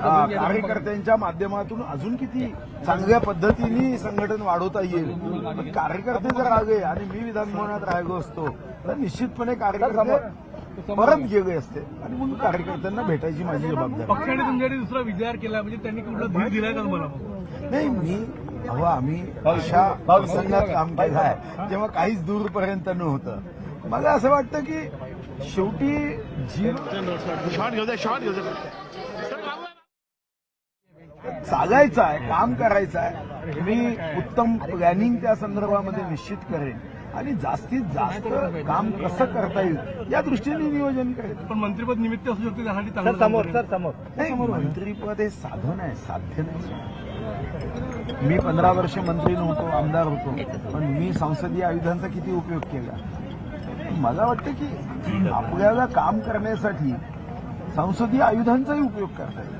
कार्यकर्त्यांच्या माध्यमातून अजून किती चांगल्या पद्धतीने संघटन वाढवता येईल. कार्यकर्ते जर आगे आणि मी विधानभवनात राहिलो असतो तर निश्चितपणे कार्यकर्ते परत गेले असते आणि म्हणून कार्यकर्त्यांना भेटायची माझी जबाबदारी. पक्षाने तुमच्याकडे दुसरा विचार केला म्हणजे त्यांनी कुठला धीर दिलाय का मला? नाही, आम्ही अशा प्रसंगात काम केलं आहे तेव्हा काहीच दूरपर्यंत नव्हतं. मला असं वाटतं की शेवटी चालायचं आहे, काम करायचं आहे. मी उत्तम प्लॅनिंग त्या संदर्भामध्ये निश्चित करेन आणि जास्तीत जास्त काम कसं करता येईल या दृष्टीने नियोजन करेन. पण मंत्रिपद निमित्त असू शकते त्यासाठी नाही, मंत्रिपद हे साधन आहे, साध्य नाही. मी 15 वर्ष मंत्री नव्हतो, आमदार होतो, पण मी संसदीय आयुधांचा किती उपयोग केला. मला वाटतं की आपल्याला काम करण्यासाठी संसदीय आयुधांचाही उपयोग करता येईल,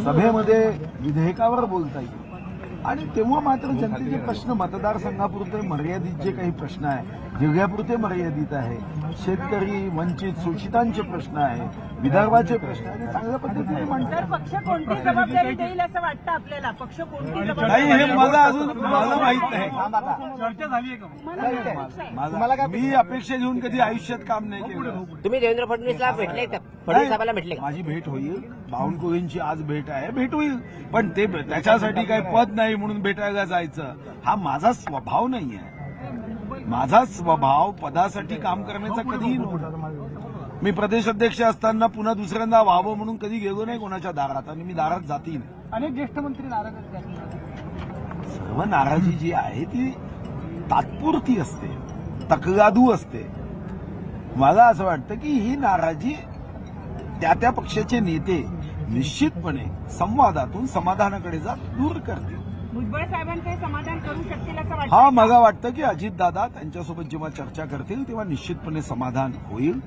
सभेमध्ये विधेयकावर बोलता येईल आणि तेव्हा मात्र जनतेचे प्रश्न मतदारसंघापुरते मर्यादित जे काही प्रश्न आहे, जिल्ह्यापुरते मर्यादित आहे, शेतकरी, वंचित, शोषितांचे प्रश्न आहे, विदर्भाचे प्रश्न आहे, चांगल्या पद्धतीने मांडतात. पक्ष कोणती जबाबदारी देईल असं वाटतं आपल्याला? पक्ष कोणती जबाबदारी? नाही, हे मला माहित नाही. चर्चा झाली आहे का? मी अपेक्षा घेऊन कधी आयुष्यात काम नाही केलं. तुम्ही देवेंद्र फडणवीसला भेटले का? फडणवीस साहेबांना भेटले का? माझी भेट होईल, बावनकुळेंची आज भेट आहे, भेट होईल, पण ते त्याच्यासाठी काही पद नाही म्हणून भेटायला जायचं हा माझा स्वभाव नाही आहे. माझा स्वभाव पदासाठी काम करण्याचा कधीही नव्हता. मी प्रदेश अध्यक्ष असताना पुन्हा दुसऱ्यांदा व्हावं म्हणून कधी गेलो नाही कोणाच्या दारात आणि मी दारात जातील. अनेक ज्येष्ठ मंत्री नाराज आहेत. सर्व नाराजी जी आहे ती तात्पुरती असते, तकलादू असते. मला असं वाटतं की ही नाराजी त्या पक्षाचे नेते निश्चितपणे संवादातून समाधानाकडे जात दूर करतील. भुजबळ साहेबांचे समाधान करू शकतील असं वाटतं? हा, मला वाटतं की अजितदादा त्यांच्यासोबत जेव्हा चर्चा करतील तेव्हा निश्चितपणे समाधान होईल,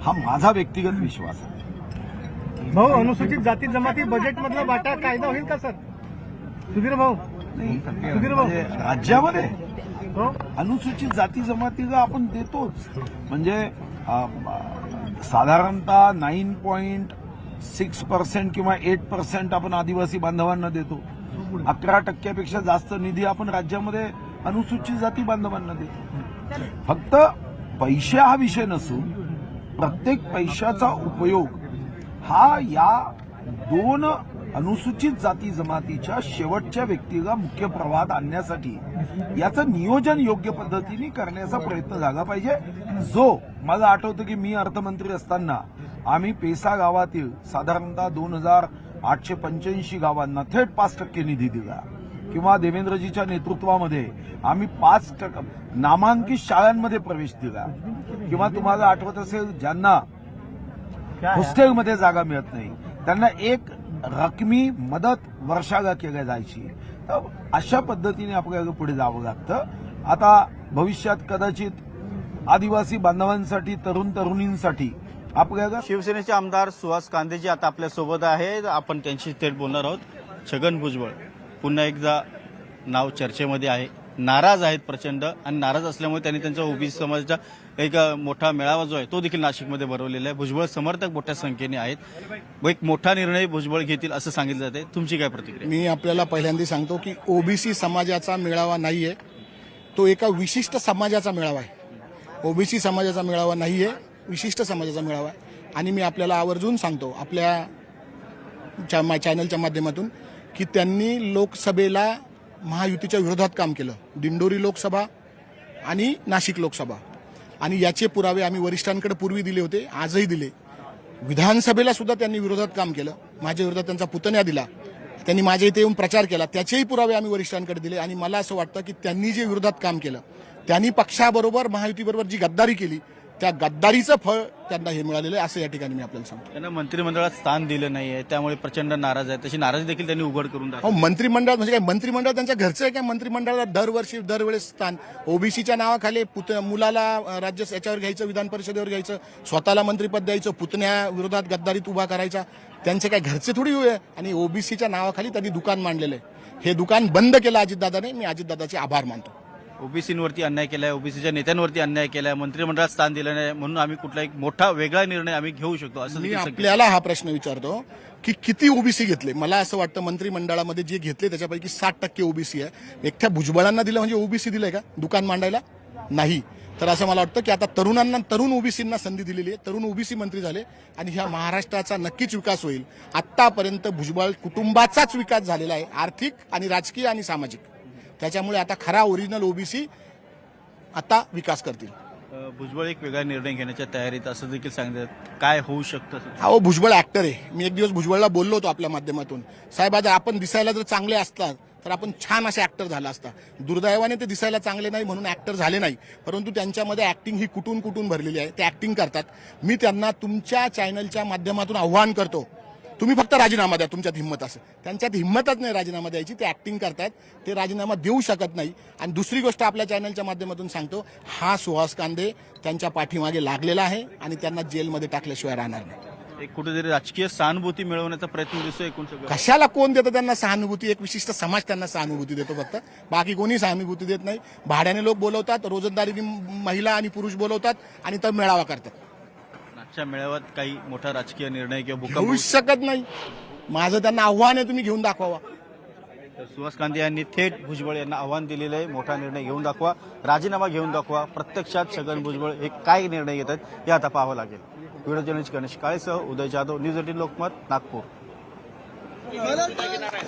हा माझा व्यक्तिगत विश्वास आहे. भाऊ, अनुसूचित जाती जमाती बजेटमधला वाटा कायदा होईल का सर? सुधीर भाऊ, म्हणजे राज्यामध्ये अनुसूचित जाती जमातीला आपण देतोच. म्हणजे साधारणतः 9.6% किंवा 8% आपण आदिवासी बांधवांना देतो. 11% जास्त निधी आपण राज्यामध्ये अनुसूचित जाती बांधवांना देतो. फक्त पैसे हा विषय नसून प्रत्येक पैशाचा उपयोग हा या 2 अनुसूचित जाती जमातीच्या शेवटच्या व्यक्तीला मुख्य प्रवाहात आणण्यासाठी याचं नियोजन योग्य पद्धतीने करण्याचा प्रयत्न झाला पाहिजे. जो मला आठवतं की मी अर्थमंत्री असताना आम्ही पेसा गावातील साधारणतः 2885 गावांना थेट 5% निधी दिला, किंवा देवेंद्रजीच्या नेतृत्वामध्ये आम्ही 5% नामांकित शाळांमध्ये प्रवेश दिला, किंवा तुम्हाला आठवत असेल ज्यांना हॉस्टेलमध्ये जागा मिळत नाही त्यांना एक रकमी मदत वर्षाला केल्या जायची. तर अशा पद्धतीने आपल्याला पुढे जावं लागतं. आता भविष्यात कदाचित आदिवासी बांधवांसाठी, तरुण तरुणींसाठी आपल्याला शिवसेनेचे आमदार सुहास कांदेजी आता आपल्यासोबत आहेत. आपण त्यांची थेट बोलणार आहोत. छगन भुजबळ पुन्हा एकदा नाव चर्चेमध्ये आहे. नाराज आहेत प्रचंड, आणि नाराज असल्यामुळे त्यांनी त्यांच्या ओबीसी समाजाचा एक मोठा मेळावा जो आहे तो देखील नाशिकमध्ये भरवलेला आहे. भुजबळ समर्थक मोठ्या संख्येने आहेत. एक मोठा निर्णय भुजबळ घेतील असं सांगितलं जाते. तुमची काय प्रतिक्रिया? मी आपल्याला पहिल्यांदा सांगतो की ओबीसी समाजाचा मेळावा नाहीये, तो एका विशिष्ट समाजाचा मेळावा आहे. ओबीसी समाजाचा मेळावा नाहीये, विशिष्ट समाजाचा मेळावा आहे. आणि मी आपल्याला आवर्जून सांगतो आपल्या चॅनलच्या माध्यमातून की त्यांनी लोकसभेला महायुतीच्या विरोधात काम केलं, दिंडोरी लोकसभा आणि नाशिक लोकसभा, आणि याचे पुरावे आम्ही वरिष्ठांकडे पूर्वी दिले होते, आजही दिले. विधानसभेला सुद्धा त्यांनी विरोधात काम केलं, माझ्या विरोधात त्यांचा पुतण्या दिला, त्यांनी माझ्या इथे येऊन प्रचार केला, त्याचेही पुरावे आम्ही वरिष्ठांकडे दिले. आणि मला असं वाटतं की त्यांनी जे विरोधात काम केलं, त्यांनी पक्षाबरोबर महायुतीबरोबर जी गद्दारी केली, त्या गद्दारीचं फळ त्यांना हे मिळालेलं आहे असं या ठिकाणी मी आपल्याला सांगतो. त्यांना मंत्रिमंडळात स्थान दिलं नाहीये, त्यामुळे प्रचंड नाराज आहे. तशी नाराजी देखील त्यांनी उघड करून हो, मंत्रिमंडळ म्हणजे काय, मंत्रिमंडळ त्यांच्या घरचं आहे काय? मंत्रिमंडळाला दरवेळेस स्थान ओबीसीच्या नावाखाली मुलाला राज्य याच्यावर घ्यायचं, विधान परिषदेवर घ्यायचं, स्वतःला मंत्रिपद द्यायचं, पुतण्या विरोधात गद्दारीत उभा करायचा, त्यांचे काय घरचे थोडी आहे. आणि ओबीसीच्या नावाखाली त्यांनी दुकान मांडलेलं आहे. हे दुकान बंद केलं अजितदादाने. मी अजितदादाचे आभार मानतो. ओबीसीवरती अन्याय केलाय, ओबीसीच्या नेत्यांवरती अन्याय केलाय, मंत्रिमंडळात स्थान दिलं नाही म्हणून आम्ही कुठला एक मोठा वेगळा निर्णय आम्ही घेऊ शकतो असं मी देखील सांगितलं. आपल्याला हा प्रश्न विचारतो की किती ओबीसी घेतले. मला असं वाटतं मंत्रिमंडळामध्ये जे घेतले त्याच्यापैकी 60% ओबीसी आहे. एकट्या भुजबळांना दिलं म्हणजे ओबीसी दिलंय का दुकान मांडायला? नाही. तर असं मला वाटतं की आता तरुण ओबीसींना संधी दिलेली आहे, तरुण ओबीसी मंत्री झाले आणि ह्या महाराष्ट्राचा नक्कीच विकास होईल. आतापर्यंत भुजबळ कुटुंबाचाच विकास झालेला आहे, आर्थिक आणि राजकीय आणि सामाजिक. त्याच्यामुळे आता खरा ओरिजिनल ओबीसी आता विकास करतील. भुजबळ एक वेगळा निर्णय घेण्याच्या तयारीत असं देखील सांगितलं. काय होऊ शकतं? अहो भुजबळ ऍक्टर आहे. मी एक दिवस भुजबळला बोललो होतो आपल्या माध्यमातून, साहेब आता आपण दिसायला जर चांगले असतात तर आपण छान असे ऍक्टर झाला असता. दुर्दैवाने ते दिसायला चांगले नाही म्हणून ऍक्टर झाले नाही, परंतु त्यांच्यामध्ये ऍक्टिंग ही कुठून कुठून भरलेली आहे. ते ऍक्टिंग करतात. मी त्यांना तुमच्या चॅनलच्या माध्यमातून आव्हान करतो, तुम्ही फक्त राजीनामा द्या तुमच्यात हिंमत असेल. त्यांच्यात हिंमतच नाही राजीनामा द्यायची. ते ऍक्टिंग करतात, ते राजीनामा देऊ शकत नाही. आणि दुसरी गोष्ट आपल्या चॅनलच्या माध्यमातून सांगतो, हा सुहास कांदे त्यांच्या पाठीमागे लागलेला आहे आणि त्यांना जेलमध्ये टाकल्याशिवाय राहणार नाही. एक कुठेतरी राजकीय सहानुभूती मिळवण्याचा प्रयत्न दिसतोय एकूण सगळं. कशाला कोण देतं त्यांना सहानुभूती? एक विशिष्ट समाज त्यांना सहानुभूती देतो फक्त, बाकी कोणी सहानुभूती देत नाही. भाड्याने लोक बोलवतात, रोजंदारीने महिला आणि पुरुष बोलवतात आणि तर मेळावा करतात. आजच्या मेळाव्यात काही मोठा राजकीय निर्णय किंवा होऊ भूकंप शकत नाही. माझं त्यांना आव्हान आहे, तुम्ही घेऊन दाखवा. तर सुहास कांदे यांनी थेट भुजबळ यांना आव्हान दिलेलं आहे, मोठा निर्णय घेऊन दाखवा, राजीनामा घेऊन दाखवा. प्रत्यक्षात छगन भुजबळ हे काय निर्णय घेत आहेत हे आता पाहावं लागेल. व्हिडिओ जर्नलिस्ट गणेश काळेसह उदय जाधव, न्यूज 18 लोकमत, नागपूर.